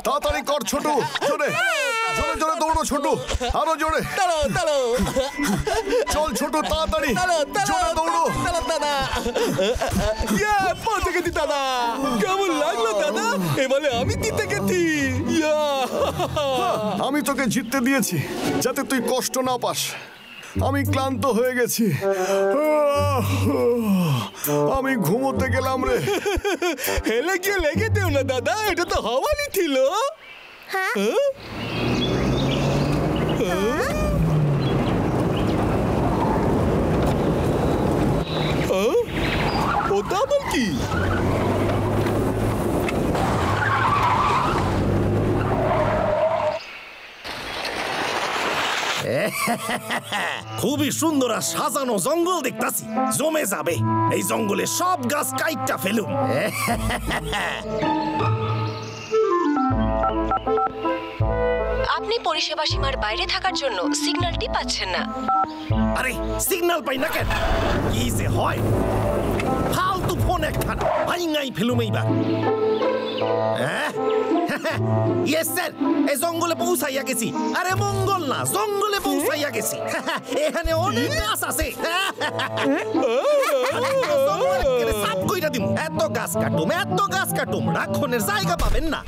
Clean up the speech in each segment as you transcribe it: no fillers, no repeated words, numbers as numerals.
তাড়াতাড়ি কর ছোটু, জোরে জোরে জোরে দৌড়ো ছোটু, আরো জোরে। চল ছোটু তাড়াতাড়ি জোরে দৌড়ো। পৌঁছে গেছি দাদা। কেমন লাগলো দাদা? এবারে আমি জিতে গেছি। আমি তোকে জিততে দিয়েছি যাতে তুই কষ্ট না পাস। আমি ক্লান্ত হয়ে গেছি, আমি ঘুমোতে গেলাম রে। হেলে গিয়ে লেগে দেও না দাদা, এটা তো হওয়ারই ছিল। ওটা আবার কি? খুবই সুন্দর আর সাজানো জঙ্গল দেখতাছি, জমে যাবে। এই জঙ্গলে সব গাছ কাইটটা ফেলুম। আপনি পরিষেবা সীমার বাইরে থাকার জন্য সিগন্যালটি পাচ্ছেন না। আরে সিগন্যাল পাই না কেন? কি যে হয়, ফালতু ফোন একখানা ভাইঙ্গাই ফেলুম এইবার। ইয়েস স্যার, এই জঙ্গলে পৌঁছাইয়া গেছি। আরে মঙ্গল না, জঙ্গলে পৌঁছাইয়া গেছি। এখানে অনেক গাছ আছে। সাপ কইরা দিমু। এত গাছ কাটুম, রাখনের জায়গা পাবেন না।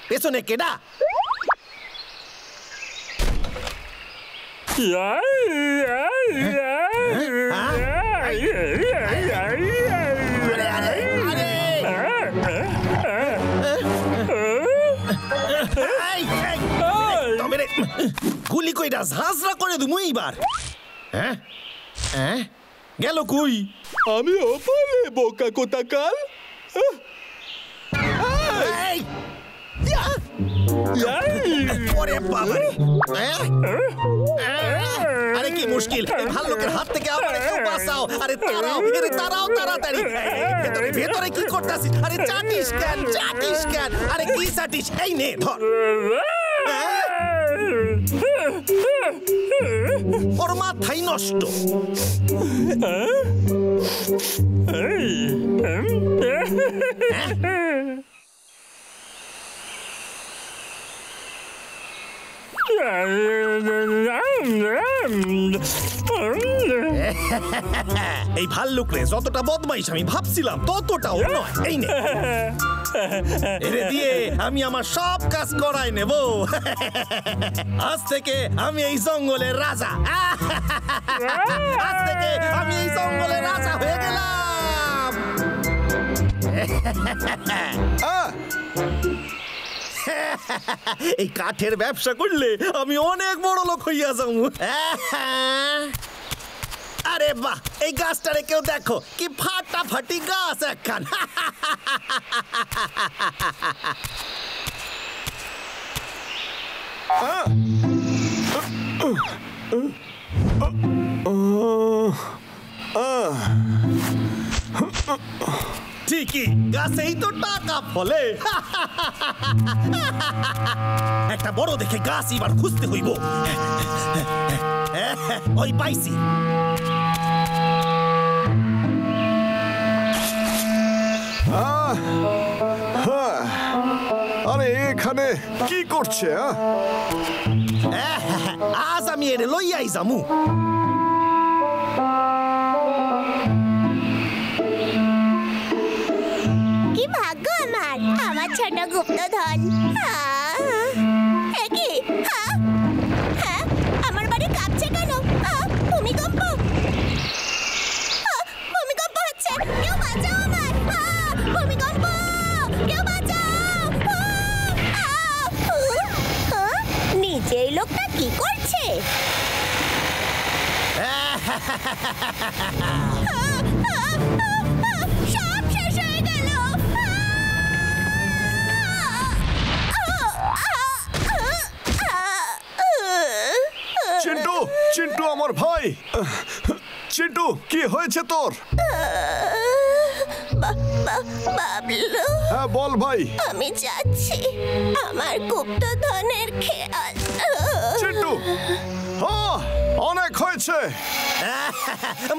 পেছনে কেডা? গুলি কইরা ঝাঁঝরা করে দিমু এইবার। গেল কই? আমি ওপারে বোকা কোথাকার। আরে কি মুশকিল, ভাল্লুকের হাত থেকে আমারে কেউ বাঁচাও। আরে তারাও তাড়াতাড়ি। ভেতরে কি করতাছিস? আরে চাটিস কেন? আরে কি চাটিস? এই নে ধর। ওর মাথাই নষ্ট। এই ভাল্লুক রে যতটা বদমাইশ আমি ভাবছিলাম ততটাও নয়। এই নে, এরে দিয়ে আমি আমার সব কাজ করাই নেব। আজ থেকে আমি এই জঙ্গলের রাজা। আজ থেকে আমি এই জঙ্গলের রাজা হয়ে গেলাম। এই কাঠের ব্যবসা করলে আমি অনেক বড় লোক হইয়া যাবো। আরে বাহ, এই গাছটারে কেউ দেখো, কি ফাটাফাটি গাছ একখান। ঠিকই, গাছেই তো টাকা ফলে। একটা বড় দেখে গাছ এবার খুঁজতে হইব। ওই পাইছি। আরে এখানে কি করছে? আজ আমি এর লইয়াই যামু। কি ভাগ্য আমার ছোট গুপ্তধন। আমার বাড়ি কাঁপছে কেন? ভূমিকম্প হচ্ছে, কেউ বাঁচাও আমার। ভূমিকম্প, কেউ বাঁচাও। নিচে এই লোকটা কি করছে? সব শেষ হয়ে গেল। চিন্টু আমার ভাই। চিন্টু, কি হয়েছে তোর? বাবলু, হ্যাঁ বল ভাই। আমি যাচ্ছি, আমার গুপ্তধনের খেয়াল। চিন্টু, অনেক হয়েছে।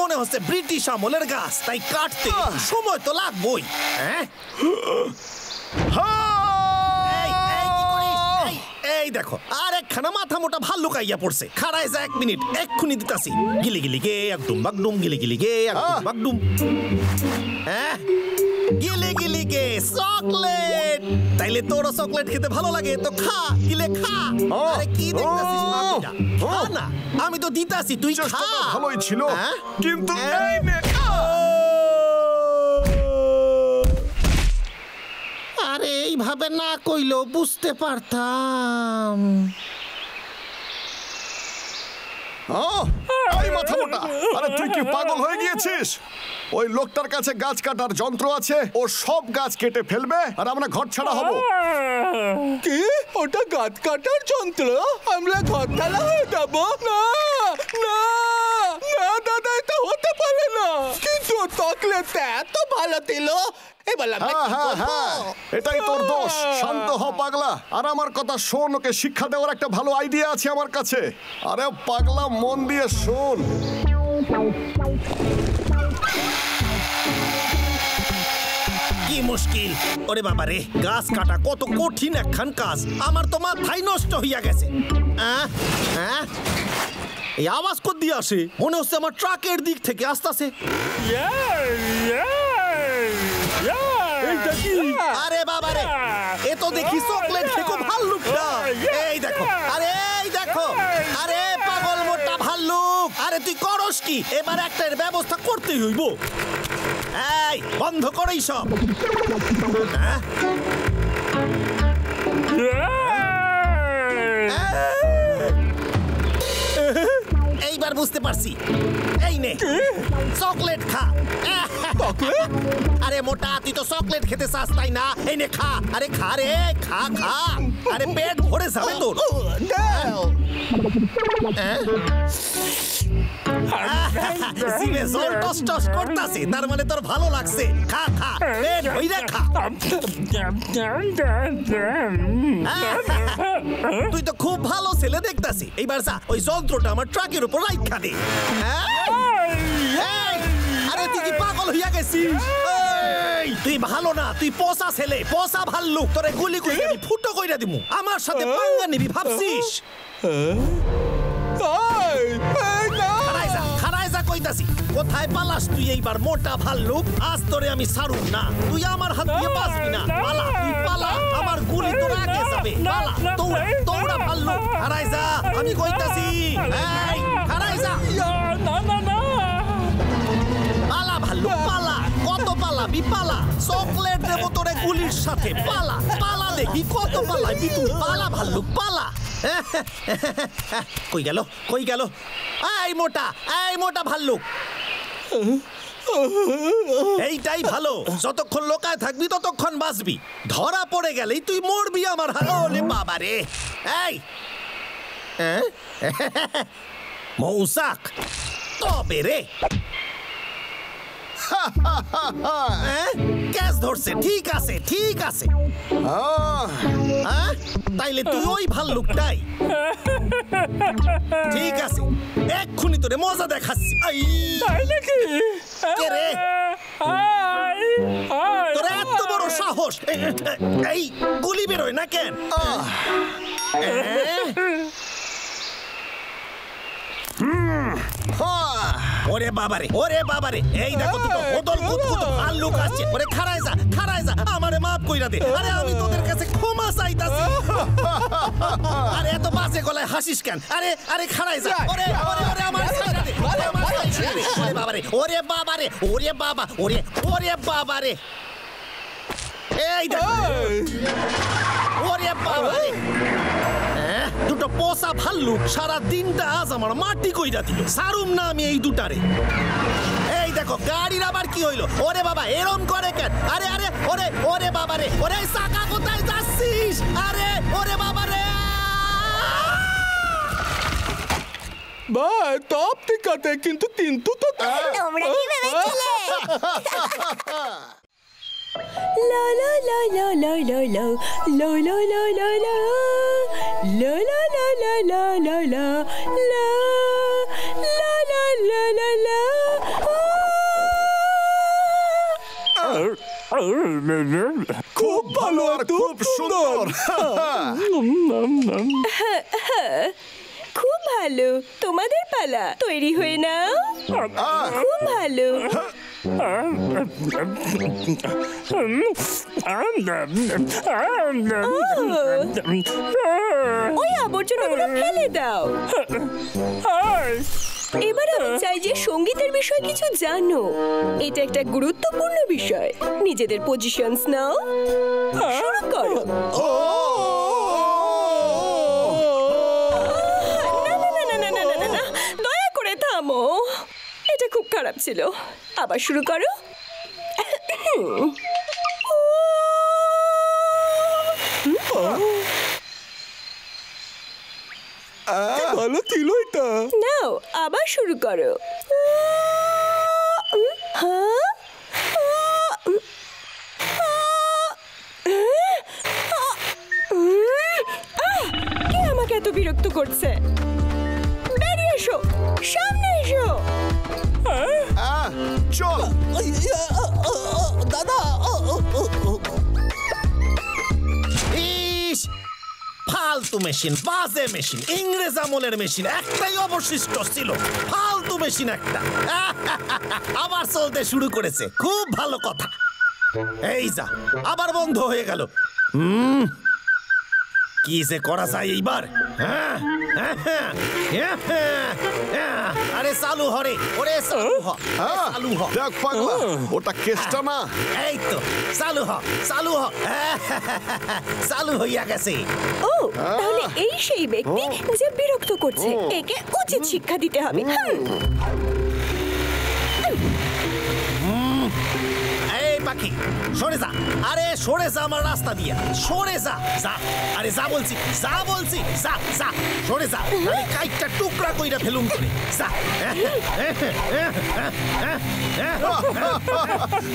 মনে হচ্ছে ব্রিটিশ আমলের গাছ, তাই কাটতে সময় তো লাগবেই। এই দেখো আর একখানা মাথা মোটা ভাল্লুক আইয়া পড়ছে। খাড়ায় যা 1 মিনিট, এক্ষুনি দিতাছি। গিলি গিলি গে একদম বাগডুম, গিলি গিলি গে একদম বাগডুম। গিলি গিলি গে চকলেট। তাইলে তোরও চকলেট খেতে ভালো লাগে তো খা, গিলে খা। আরে কি দেখতাছিস মামিটা? খা না, আমি তো দিতাছি, তুই খা। ভালোই ছিল কিন্তু এই নে। আরে এইভাবে না কইলেও বুঝতে পারতাম। এই মাথা মোটা, আরে তুই কি পাগল হয়ে গিয়েছিস? ওই লোকটার কাছে গাছ কাটার যন্ত্র আছে, ও সব গাছ কেটে ফেলবে আর আমরা ঘর ছাড়া হব। কি ওটা গাছ কাটার যন্ত্র? আমরা ঘর ছাড়া হয়ে যাবো? না না না দাদা, এটা হতে পারে না। কিন্তু চকলেট এত ভালো ছিল। এটাই তোর দোষ। শান্ত হ পাগলা, আর আমার কথা শোন। ওকে শিক্ষা দেওয়ার একটা ভালো আইডিয়া আছে আমার কাছে। আরে পাগলা, মন দিয়ে শোন। কি মুশকিল! ওরে বাবা রে, গাছ কাটা কত কঠিন একখান কাজ। আমার তো মাথাই নষ্ট হইয়া গেছে। এই আওয়াজ কত দিয়ে আসে? মনে হচ্ছে আমার ট্রাকের দিক থেকে আসতেছে। আরে বাবা রে, এ তো দেখি চকলেট খেকো ভাল্লুকটা। এই দেখো, আরে এই দেখো, আরে পাগল মোটা ভাল্লুক। আরে তুই করস কি? এবার একটা ব্যবস্থা করতেই হইব। এই বন্ধ করই সব। এইবার বুঝতে পারছি। এই নে চকলেট খা। আরে মোটা, তুই তো চকলেট খেতে চাস তাই না? এই নে খা। আরে খা রে, খা খা। আরে পেট ভরে যাবে তোর। জিভে জল টস টস করতাছে, তার মানে তোর ভালো লাগছে। খা খা, পেট ভইরা খা। তুই তো খুব ভালো ছেলে দেখতাছি। এইবার যা, ওই যন্ত্রটা আমার ট্রাকের উপর রাইখা দে। আরে তুই কি পাগল হইয়া গেছিস? তুই ভালো না, তুই পচা ছেলে, পচা ভাল্লুক। তোরে গুলি করে আমি ফুটো কইরা দিমু। আমার সাথে পাঙ্গা নিবি ভাবছিস? কোথায় পালাস তুই এইবার মোটা ভাল্লুক? আজ তোরে আমি ছাড়ুম না। তুই আমার হাত দিয়ে বাঁচবি না। পালা, তুই পালা, আমার গুলি তোর আগে যাবে। পালা, দৌড়া দৌড়া ভাল্লুক। হারাই যা, আমি কইতাছি। এই হারাই যা। পালা ভাল্লুক পালা। কত পালাবি? পালা। চকলেট দেবো তোরে গুলির সাথে। পালা পালা, দেখি কত পালাবি তুই। পালা ভাল্লুক পালা। কই গেল, কই গেল? এই মোটা, এই মোটা ভাল্লুক। এইটাই ভালো, যতক্ষণ লোকায় থাকবি ততক্ষণ বাঁচবি। ধরা পড়ে গেলেই তুই মরবি আমার হাতে। ওলে বাবা রে। এই মৌসাক, তবে রে ক্যাচ ধরছে। ঠিক আছে, ঠিক আছে। তাইলে তুই ওই ভাল্লুকটাই। ঠিক আছে, এক্ষুনি তোরে মজা দেখাচ্ছি। কে রে? তোর এত বড় সাহস! এই গুলি বেরোয় না কেন? ওরে বাবারে, ওরে বাবারে, এই দেখো দুটো ওদল কুতকুত ভাল্লুক আসছে। ওরে খাড়ায় যা, খাড়ায় যা, আমারে মাফ কইরা দে। আরে আমি তোদের কাছে ক্ষমা চাইতাছি। আরে এত বাজে গলায় হাসিস কেন? আরে আরে খাড়ায় যা। ওরে ওরে ওরে আমার ছাইরা দে। ওরে আমার ছাইরা দে। ওরে বাবারে, ওরে বাবারে, ওরে বাবা, ওরে ওরে বাবারে। এই দেখো, ওরে বাবারে। দুটো পোষা ভাল্লুক সারা দিনটা আজ আমার মাটি কইরা দিল। সারুম না আমি এই দুটারে। এই দেখো গাড়ির আবার কি হইলো? ওরে বাবা, এরম করে কেন? আরে আরে ওরে ওরে বাবা রে। ওরে চাকা কোথায় যাচ্ছিস? আরে ওরে বাবা রে। ভাই টপ ঠিক আছে, কিন্তু কিন্তু তো তোমরা কি ভেবেছিলে? লা লা লা লা লা লা লা লা লা লা লা লা লা লা লা লা লা লা লা খুব ভালো আর খুব সুন্দর। খুব ভালো, তোমাদের পালা, তৈরি হয়ে নাও। খুব ভালো। ওই আবর্জনাগুলো ফেলে দাও। এবার আমি চাই যে সঙ্গীতের বিষয়ে কিছু জানো। এটা একটা গুরুত্বপূর্ণ বিষয়। নিজেদের পজিশনস নাও, শুরু করো। না, দয়া করে থামো, এটা খুব খারাপ ছিল। আবার শুরু করো। ভালো ছিল এটা। নাও আবার শুরু করো। কে আমাকে এত বিরক্ত করছে? বেরিয়ে এসো, সামনে এসো। চল। দাদা, ইস, ফালতু মেশিন, বাজে মেশিন, ইংরেজ আমলের মেশিন একটাই অবশিষ্ট ছিল। ফালতু মেশিন একটা আবার চলতে শুরু করেছে। খুব ভালো কথা। এই যা, আবার বন্ধ হয়ে গেল। কি যে করা যায় এইবার? আরে চালু হরে, ওরে চালু হ, চালু হ। দেখ পাগলা, ওটা কেসটা না। এই তো চালু হ, চালু হ। চালু হইয়া গেছে। ও, তাহলে এই সেই ব্যক্তি যে বিরক্ত করছে। একে উচিত শিক্ষা দিতে হবে। এই পাখি, সরে যা। আরে সরে যা আমার রাস্তা দিয়া, সরে যা। যা, আরে যা বলছি, যা বলছি, যা যা, সরে যা। আমি কাইটটা টুকরা কইরা ফেলুম করে। যা।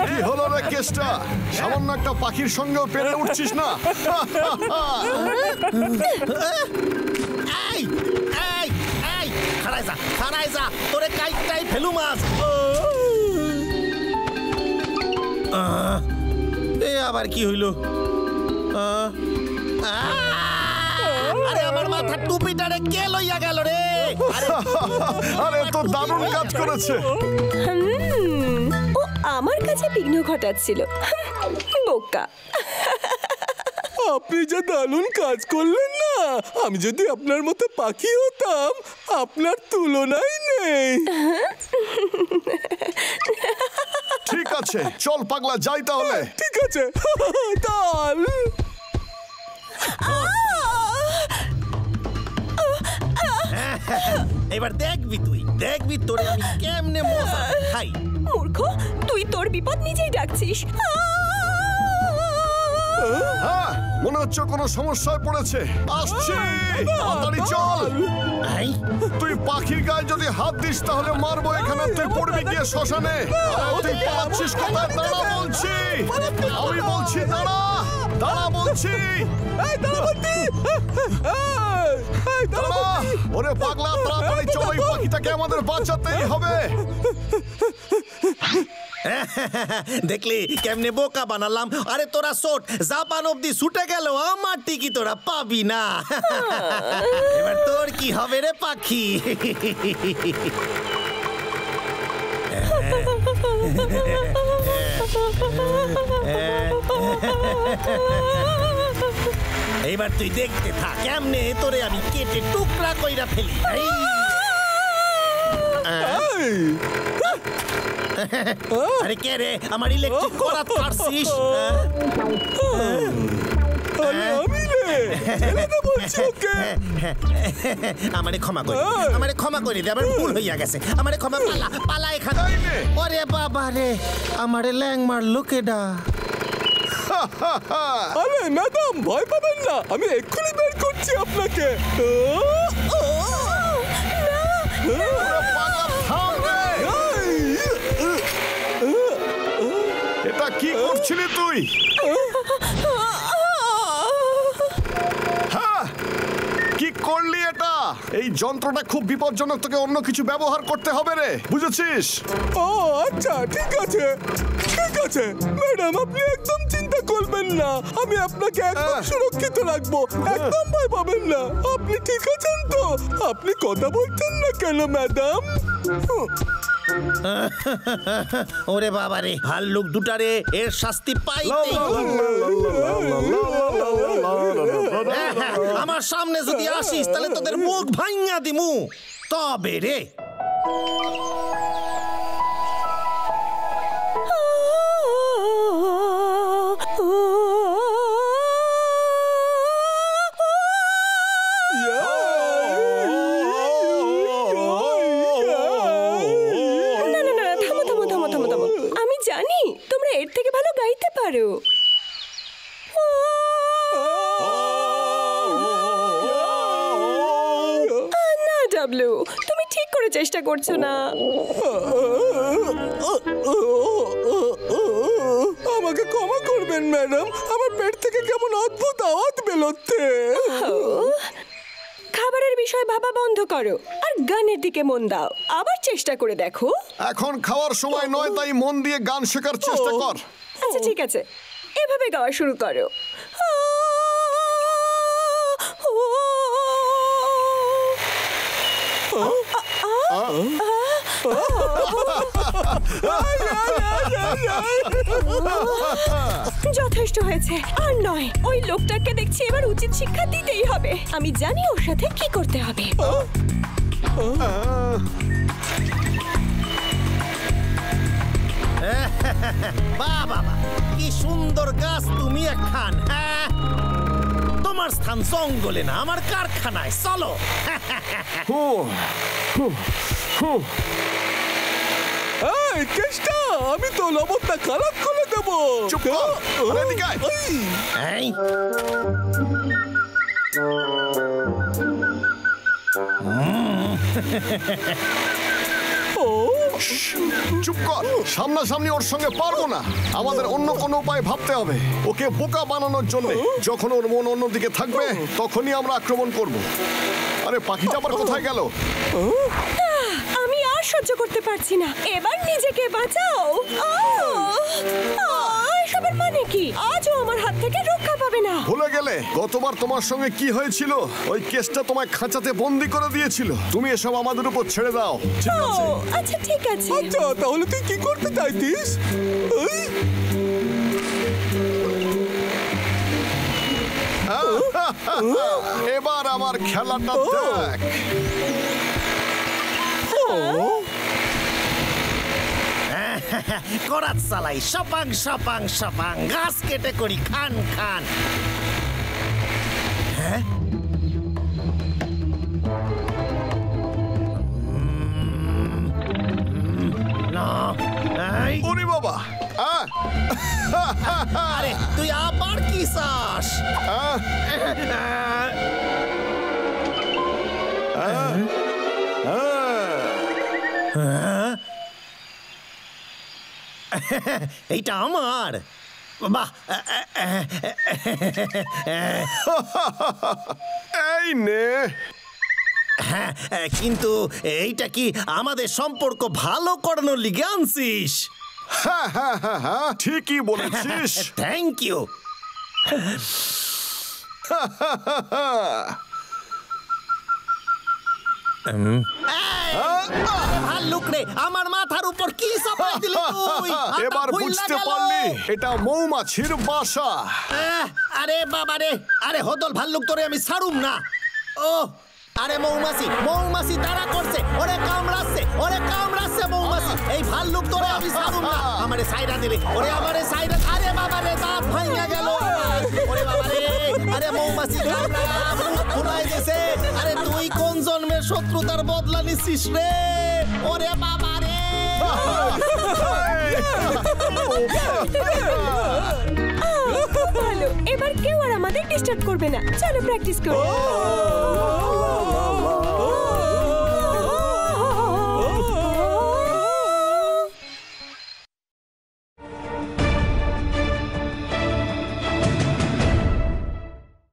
কি হলো রে কেসটা? সামান্য একটা পাখির সঙ্গেও পেরে উঠছিস না? এই এই এই, খাড়ায় যা, খাড়ায় যা, তোরে কাইটটাই ফেলুম আজ। এ আবার কি হইল? আরে আমার মাথার টুপিটারে কে লইয়া গেল রে? আরে তো দারুণ কাজ করেছে। ও আমার কাছে বিঘ্ন ঘটাচ্ছিল। বোকা। আপনি যে দারুণ কাজ করলেন না। আমি যদি আপনার মতো পাখি হতাম, আপনার তুলনাই নেই। ঠিক আছে, চল পাগলা, যাই তাহলে। ঠিক আছে, তাল। এবার দেখবি, তুই দেখবি তোরে আমি কেমনে মজা খাই। মূর্খ, তুই তোর বিপদ নিজেই ডাকছিস। হ্যাঁ, মনে হচ্ছে কোনো সমস্যায় পড়েছে। আসছি, তাড়াতাড়ি চল। এই, তুই পাখির গায়ে যদি হাত দিস তাহলে মারবো এখানে। তুই পড়বি গিয়ে শ্মশানে। তুই পাচ্ছিস কোথায়? দাঁড়া বলছি, আমি বলছি দাঁড়া, দাঁড়া বলছি, দাঁড়া। ওরে পাগলা, তাড়াতাড়ি চল, এই পাখিটাকে আমাদের বাঁচাতেই হবে। দেখলি কেমনে বোকা বানালাম? আরে তোরা শোট, জাপান অব্দি ছুটে গেল, আমার টিকি তোরা পাবি না। এবার তোর কি হবে রে পাখি? এইবার তুই দেখতে থাক কেমনে তোরে আমি কেটে টুকরা কইরা ফেলি। আরে কে রে? আমার ইলেকট্রিক করাত পারছিস? আমারে ক্ষমা করে, আমারে ক্ষমা করে দে, আমার ভুল হইয়া গেছে। আমারে ক্ষমা, পালা পালা এখানে। ওরে বাবা রে, আমারে ল্যাং মারলো কেডা? আরে ম্যাডাম, ভয় পাবেন না, আমি এক্ষুনি বের করছি আপনাকে। এটা কি করছিলি তুই? হ্যাঁ, কি করলি এটা? এই যন্ত্রটা খুব বিপজ্জনক, তোকে অন্য কিছু ব্যবহার করতে হবে রে, বুঝেছিস? ও আচ্ছা, ঠিক আছে ঠিক আছে ম্যাডাম, আপনি একদম চিন্তা করবেন না, আমি আপনাকে একদম সুরক্ষিত রাখবো, একদম ভয় পাবেন না। আপনি ঠিক আছেন তো? আপনি কথা বলছেন না কেন ম্যাডাম? ওরে বাবা রে, ভাল্লুক দুটারে এর শাস্তি পাইতেই হবে। আমার সামনে যদি আসিস তাহলে তোদের মুখ ভাঙা দিমু। তবে রে আমি জানি তোমরা এর থেকে ভালো গাইতে পারো। না ডাবলু, তুমি ঠিক করে চেষ্টা করছো না। আমাকে ক্ষমা করবেন ম্যাডাম, আমার পেট থেকে কেমন অদ্ভুত আওয়াজ বেরোচ্ছে। খাবারের বিষয় ভাবা বন্ধ করো আর গানের দিকে মন দাও। আবার চেষ্টা করে দেখো। এখন খাওয়ার সময় নয়, তাই মন দিয়ে গান শেখার চেষ্টা কর। আচ্ছা ঠিক আছে, এভাবে গাওয়া শুরু করো। যথেষ্ট হয়েছে, আর নয়। ওই লোকটাকে দেখছি এবার উচিত শিক্ষা দিতেই হবে। আমি জানি ওর সাথে কি করতে হবে। বাহ বাবা, কি সুন্দর গাছ তুমি একখান। হ্যাঁ, তোমার স্থান জঙ্গলে না, আমার কারখানায়। চলো। এই কেষ্টা, আমি তো লবণটা খারাপ করে দেবো। চুপ কর, আরে এদিকে আয়। এই চুপ কর, সামনাসামনি ওর সঙ্গে পারবো না। আমাদের অন্য কোনো উপায় ভাবতে হবে ওকে বোকা বানানোর জন্য। যখন ওর মন অন্যদিকে থাকবে তখনই আমরা আক্রমণ করব। আরে পাখিটা আবার কোথায় গেল? আমি আর সহ্য করতে পারছি না, এবার নিজেকে বাঁচাও। এসবের মানে কি? আজও আমার হাত থেকে রক্ষা পাবে না। ভুলে গেলে গতবার তোমার সঙ্গে কি হয়েছিল? ওই কেসটা তোমায় খাঁচাতে বন্দি করে দিয়েছিল। তুমি এসব আমাদের উপর ছেড়ে দাও। ঠিক আছে? আচ্ছা ঠিক আছে। আচ্ছা, তাহলে তুই কি করতে চাইতিস? এবার আমার খেলাটা দেখ। করাত চালাই, সপাং সপাং সপাং, গাছ কেটে করি খান খান। হ্যাঁ, ওরে বাবা, আরে তুই আবার কি চাস? এইটা আমার। বাহ, এই নে। হ্যাঁ, কিন্তু এইটা কি আমাদের সম্পর্ক ভালো করানোর লিগে আনছিস? হ্যাঁ হ্যাঁ হ্যাঁ হ্যাঁ, ঠিকই বলেছিস। Thank you. ভাল্লুক রে, আমার মাথার উপর কি চাপাই দিলি তুই? এবার বুঝতে পারলি এটা মৌমাছির বাসা। আরে বাবা রে, আরে হদল ভাল্লুক, তোরে আমি ছাড়ুম না। ও আরে মৌমাছি, মৌমাছি তাড়া করছে, ওরে কামড়াচ্ছে, ওরে কামড়াচ্ছে মৌমাছি। এই ভাল্লুক তোরে আমি ছাড়ুম না। আমারে সাইরা দিলে, ওরে আমারে সাইরা। আরে বাবা রে, দাঁত ভাঙা গেল। ওরে বাবা রে, আরে মৌমাছি ফুলাই দিয়েছে। আরে তুই কোন জন্মের শত্রুতার বদলা নিচ্ছিস রে? ওরে বাবা রে। ভালো, এবার কেউ আর আমাদের ডিস্টার্ব করবে না। চলো প্র্যাকটিস করি।